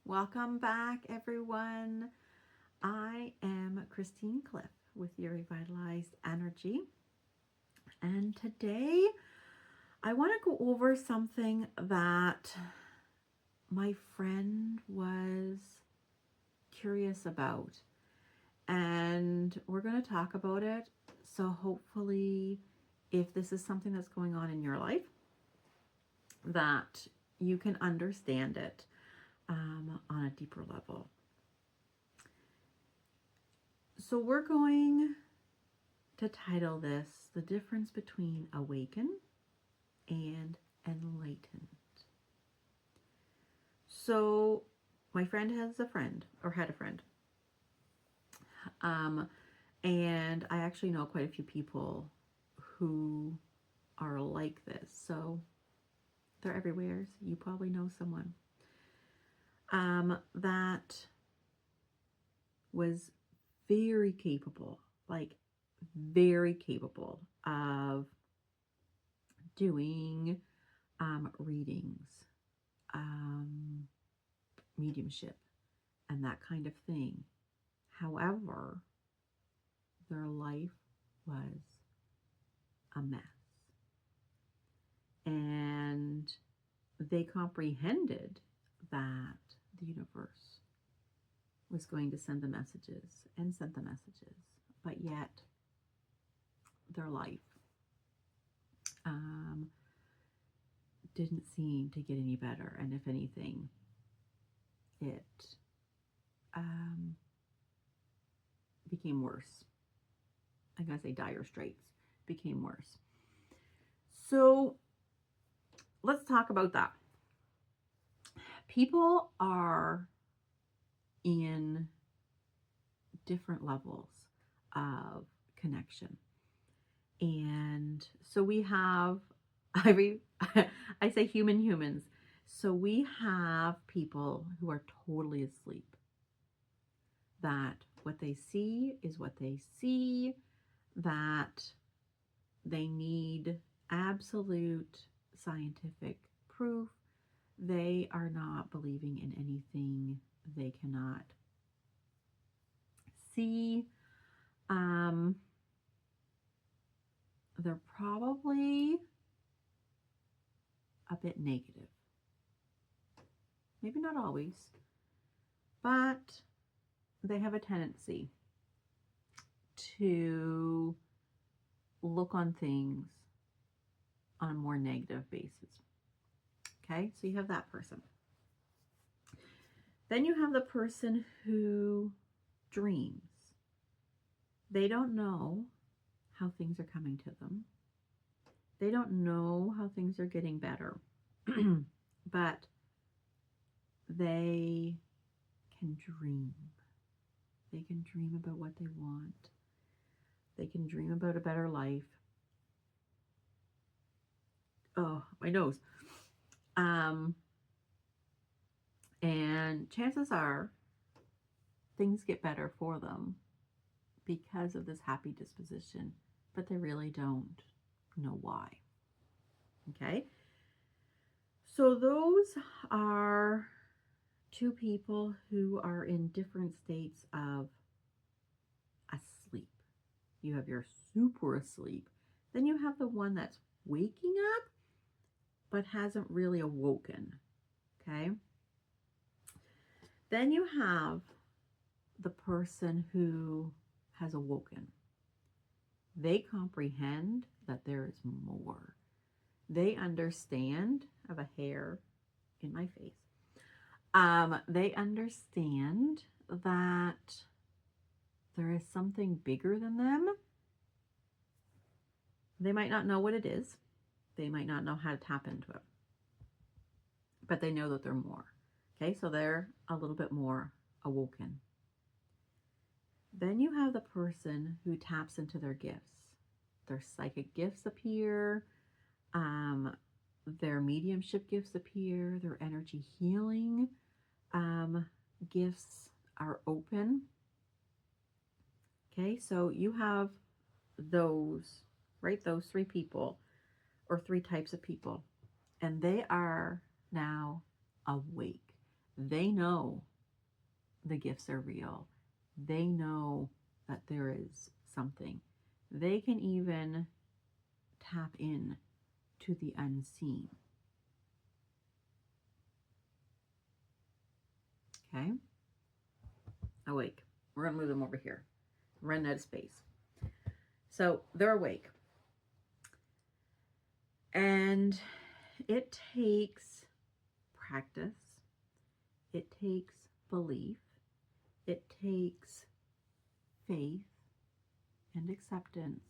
Welcome back, everyone. I am Christine Cliff with your Revitalized Energy. And today I want to go over something that my friend was curious about. And we're going to talk about it. So hopefully, if this is something that's going on in your life, that you can understand it on a deeper level. So we're going to title this The Difference Between Awaken and Enlightened. So my friend has a friend, or had a friend. And I actually know quite a few people who are like this. So they're everywhere. So you probably know someone that was very capable, like very capable of doing readings, mediumship, and that kind of thing. However, their life was a mess. And they comprehended that the universe was going to send the messages and sent the messages, but yet their life didn't seem to get any better. And if anything, it became worse. I'm going to say dire straits, became worse. So let's talk about that. People are in different levels of connection. And so we have, I say humans. So we have people who are totally asleep. That what they see is what they see, that they need absolute scientific proof. They are not believing in anything they cannot see. They're probably a bit negative. Maybe not always, but they have a tendency to look on things on a more negative basis. Okay, so you have that person. Then you have the person who dreams. They don't know how things are coming to them. They don't know how things are getting better, but they can dream. They can dream about what they want. They can dream about a better life. Oh, my nose. And chances are things get better for them because of this happy disposition, but they really don't know why. Okay? So those are two people who are in different states of asleep. You have your super asleep. Then you have the one that's waking up but hasn't really awoken. Okay? Then you have the person who has awoken. They comprehend that there is more. They understand. I have a hair in my face. They understand that there is something bigger than them. They might not know what it is. They might not know how to tap into it. But they know that they're more. Okay, so they're a little bit more awoken. Then you have the person who taps into their gifts. Their psychic gifts appear. Their mediumship gifts appear. Their energy healing gifts are open. Okay, so you have those, right? Those three people or three types of people. And they are now awake. They know the gifts are real. They know that there is something. They can even tap in to the unseen. Okay? Awake. We're going to move them over here. Run out of space. So they're awake. And it takes practice. It takes belief. It takes faith and acceptance.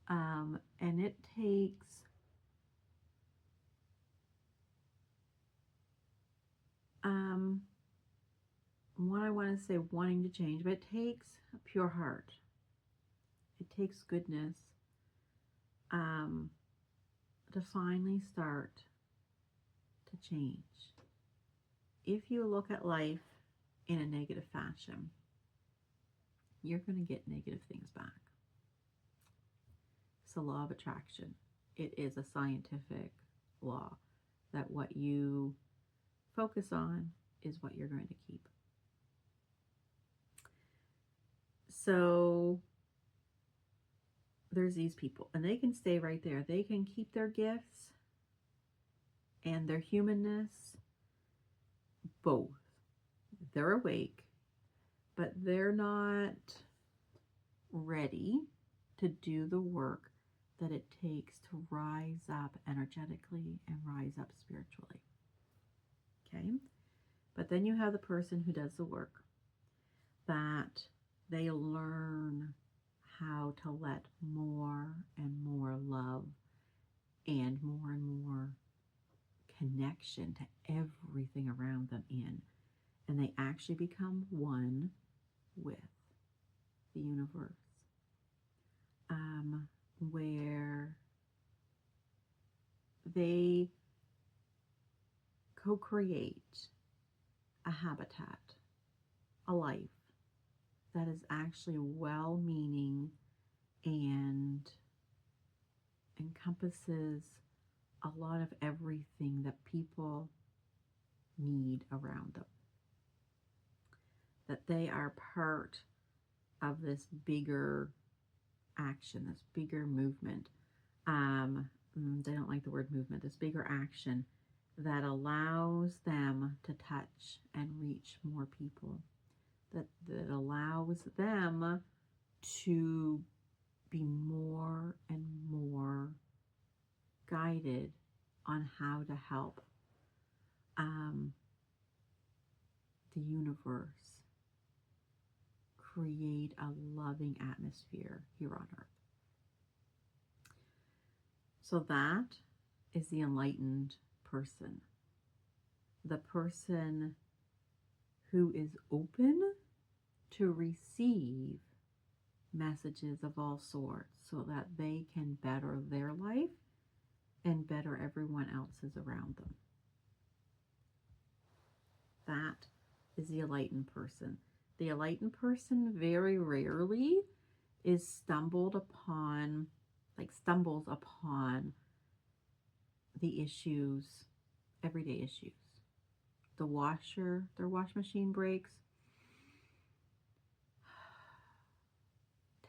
And it takes what I want to say, wanting to change, but it takes a pure heart. It takes goodness to finally start to change. If you look at life in a negative fashion, you're going to get negative things back. It's the law of attraction. It is a scientific law that what you focus on is what you're going to keep. So there's these people, and they can stay right there. They can keep their gifts and their humanness, both. They're awake, but they're not ready to do the work that it takes to rise up energetically and rise up spiritually. Okay? But then you have the person who does the work, that they learn how to let more and more love and more connection to everything around them in. And they actually become one with the universe. Where they co-create a habitat, a life that is actually well-meaning and encompasses a lot of everything that people need around them. That they are part of this bigger action, this bigger movement. They don't like the word movement, this bigger action that allows them to touch and reach more people. That allows them to be more and more guided on how to help the universe create a loving atmosphere here on earth. So that is the enlightened person. The person who is open to receive messages of all sorts so that they can better their life and better everyone else's around them. That is the enlightened person. The enlightened person very rarely stumbles upon the issues, everyday issues. Their wash machine breaks.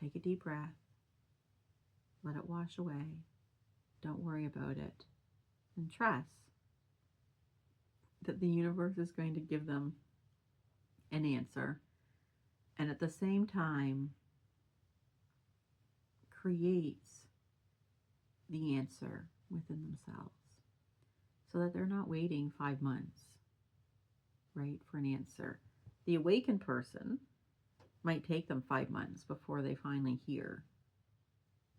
Take a deep breath. Let it wash away. Don't worry about it. And trust that the universe is going to give them an answer. And at the same time, creates the answer within themselves. So that they're not waiting 5 months, right, for an answer. The awakened person might take them 5 months before they finally hear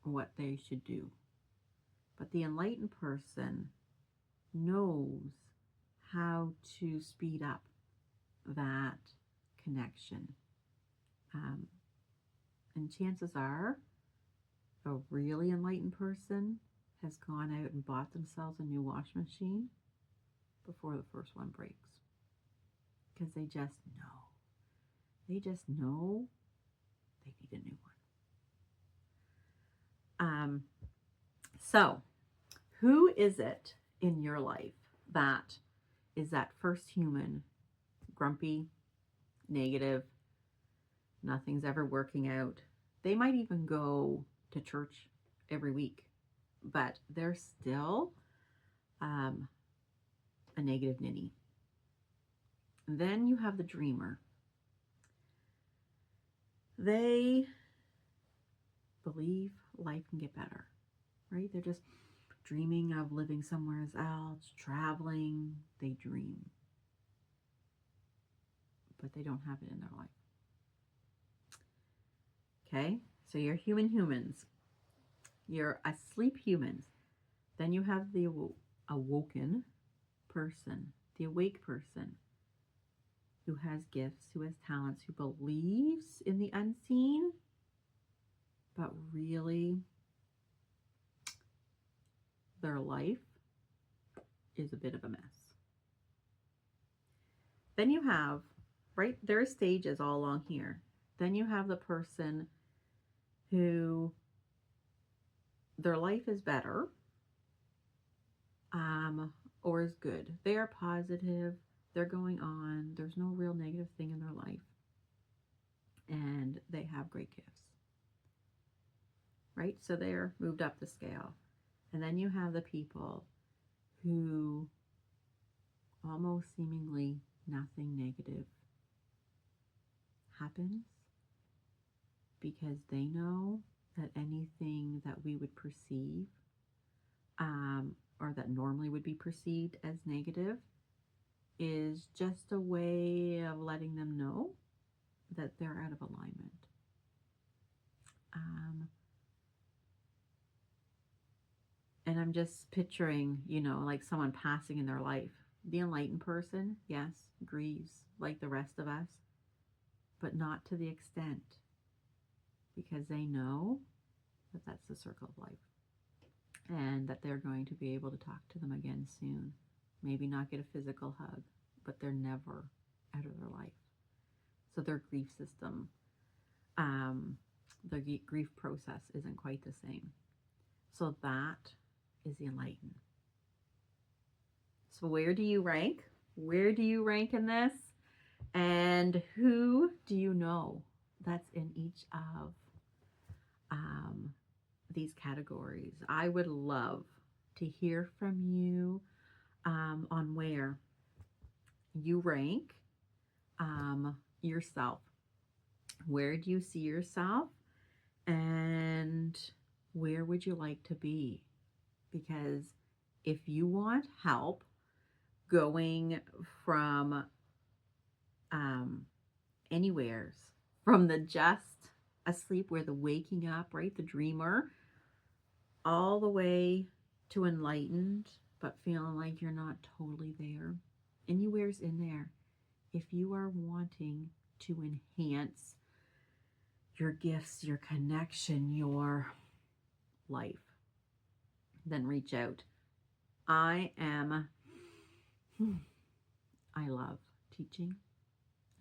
what they should do. But the enlightened person knows how to speed up that connection. And chances are a really enlightened person has gone out and bought themselves a new wash machine before the first one breaks. Because they just know. They just know they need a new one. So, who is it in your life that is that first human, grumpy, negative, nothing's ever working out. They might even go to church every week, but they're still a negative ninny. And then you have the dreamer. They believe life can get better, right? They're just dreaming of living somewhere else, traveling. They dream, but they don't have it in their life. Okay, so you're humans. You're asleep humans. Then you have the awoken person, the awake person, who has gifts, who has talents, who believes in the unseen, but really their life is a bit of a mess. Then you have, right, there are stages all along here. Then you have the person who their life is better, or is good. They are positive, they're going on, there's no real negative thing in their life, and they have great gifts, right? So they're moved up the scale. And then you have the people who almost seemingly nothing negative happens, because they know that anything that we would perceive or that normally would be perceived as negative is just a way of letting them know that they're out of alignment. And I'm just picturing, like someone passing in their life. The enlightened person, yes, grieves like the rest of us, but not to the extent, because they know that that's the circle of life and that they're going to be able to talk to them again soon. Maybe not get a physical hug, but they're never out of their life. So their grief system, their grief process isn't quite the same. So that is the enlightened. So where do you rank? Where do you rank in this? And who do you know that's in each of these categories? I would love to hear from you on where you rank yourself. Where do you see yourself? And where would you like to be? Because if you want help going from anywheres, from the just asleep, where the waking up, right, the dreamer, all the way to enlightened, but feeling like you're not totally there, anywhere's in there. If you are wanting to enhance your gifts, your connection, your life, then reach out. I love teaching.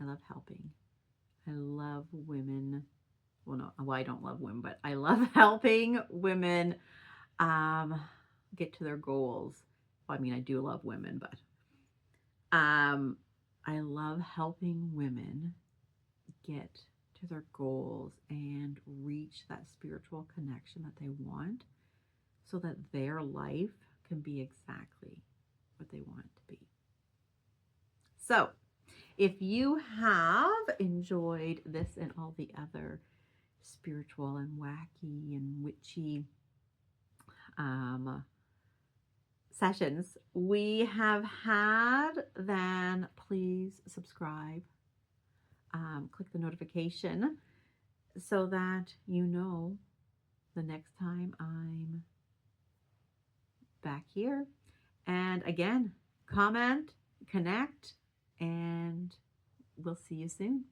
I love helping. I love women. Well, I don't love women, but I love helping women get to their goals. Well, I mean, I do love women, but I love helping women get to their goals and reach that spiritual connection that they want, so that their life can be exactly what they want it to be. So, if you have enjoyed this and all the other spiritual and wacky and witchy sessions we have had, then please subscribe. Click the notification so that you know the next time I'm back here. And again, comment, connect, and we'll see you soon.